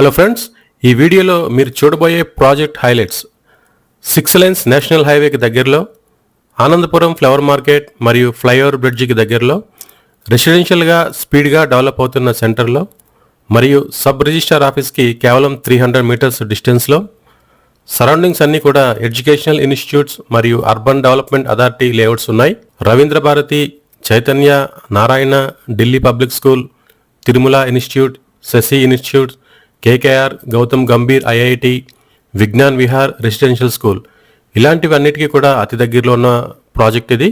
Hello friends, ఈ వీడియోలో మీరు చూడబోయే ప్రాజెక్ట్ హైలైట్స్ 6 లైన్స్ నేషనల్ హైవేకి దగ్గరలో ఆనందపురం ఫ్లవర్ మార్కెట్ మరియు ఫ్లైఓవర్ బ్రిడ్జికి దగ్గరలో రెసిడెన్షియల్గా స్పీడ్గా డెవలప్ అవుతున్న సెంటర్లో మరియు సబ్ రిజిస్ట్రార్ ఆఫీస్కి కేవలం 300 మీటర్స్ డిస్టెన్స్లో సరౌండింగ్స్ అన్నీ కూడా ఎడ్యుకేషనల్ ఇన్స్టిట్యూట్స్ మరియు అర్బన్ డెవలప్మెంట్ అథారిటీ లేఅవుట్స్ ఉన్నాయి. Ravindra Bharathi, Chaitanya, Narayana, Delhi public school, Tirumala institute, Sasi institute, KKR, Gautam Gambhir IIT, Vignan Vihar residential school ఇలాంటివన్నిటికీ కూడా అతి దగ్గరలో ఉన్న ప్రాజెక్ట్ ఇది.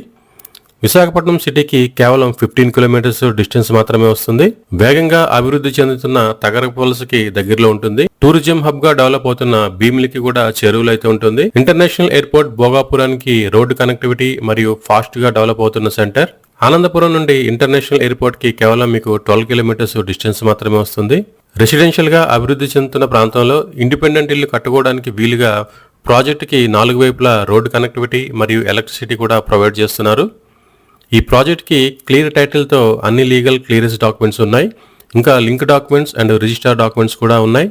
విశాఖపట్నం సిటీకి కేవలం 15 కిలోమీటర్స్ డిస్టెన్స్ మాత్రమే వస్తుంది. వేగంగా అభివృద్ధి చెందుతున్న తగరపువలసకి దగ్గరలో ఉంటుంది. టూరిజం హబ్ గా డెవలప్ అవుతున్న భీమిలికి కూడా చేరువలో అయితే ఉంటుంది. ఇంటర్నేషనల్ ఎయిర్పోర్ట్ భోగాపురానికి రోడ్డు కనెక్టివిటీ మరియు ఫాస్ట్ గా డెవలప్ అవుతున్న సెంటర్. ఆనందపురం నుండి ఇంటర్నేషనల్ ఎయిర్పోర్ట్ కి కేవలం మీకు 12 కిలోమీటర్స్ డిస్టెన్స్ మాత్రమే వస్తుంది. రెసిడెన్షియల్ గా అభివృద్ధి చెందుతున్న ప్రాంతంలో ఇండిపెండెంట్ ఇల్లు కట్టుకోవడానికి వీలుగా ప్రాజెక్టుకి 4 వైపులా రోడ్డు కనెక్టివిటీ మరియు ఎలక్ట్రిసిటీ కూడా ప్రొవైడ్ చేస్తున్నారు. ఈ ప్రాజెక్ట్కి క్లియర్ టైటిల్తో అన్ని లీగల్ క్లియరెన్స్ డాక్యుమెంట్స్ ఉన్నాయి. ఇంకా link documents and register documents కూడా ఉన్నాయి.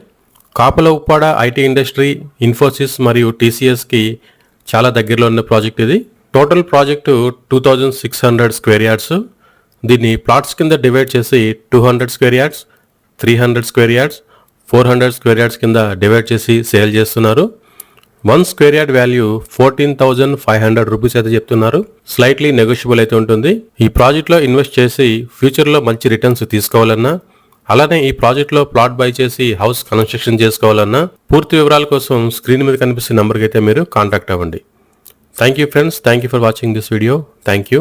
కాపల ఉప్పాడ ఐటీ ఇండస్ట్రీ, ఇన్ఫోసిస్ మరియు టీసీఎస్కి చాలా దగ్గరలో ఉన్న ప్రాజెక్ట్ ఇది. Total project 2600 square yards. దీన్ని ప్లాట్స్ కింద డివైడ్ చేసి 200 square yards, 300 square yards, 400 square yards కింద డివైడ్ చేసి సేల్ చేస్తున్నారు. 1 స్క్వేర్ యార్డ్ వాల్యూ 14,500 రూపీస్ అయితే చెప్తున్నారు. స్లైట్లీ నెగోషియబుల్ అయితే ఉంటుంది. ఈ ప్రాజెక్ట్లో ఇన్వెస్ట్ చేసి ఫ్యూచర్లో మంచి రిటర్న్స్ తీసుకోవాలన్నా, అలానే ఈ ప్రాజెక్ట్లో ప్లాట్ బై చేసి హౌస్ కన్స్ట్రక్షన్ చేసుకోవాలన్నా పూర్తి వివరాల కోసం స్క్రీన్ మీద కనిపిస్తున్న నెంబర్కి అయితే మీరు కాంటాక్ట్ అవ్వండి. Thank you friends, thank you for watching this video. Thank you.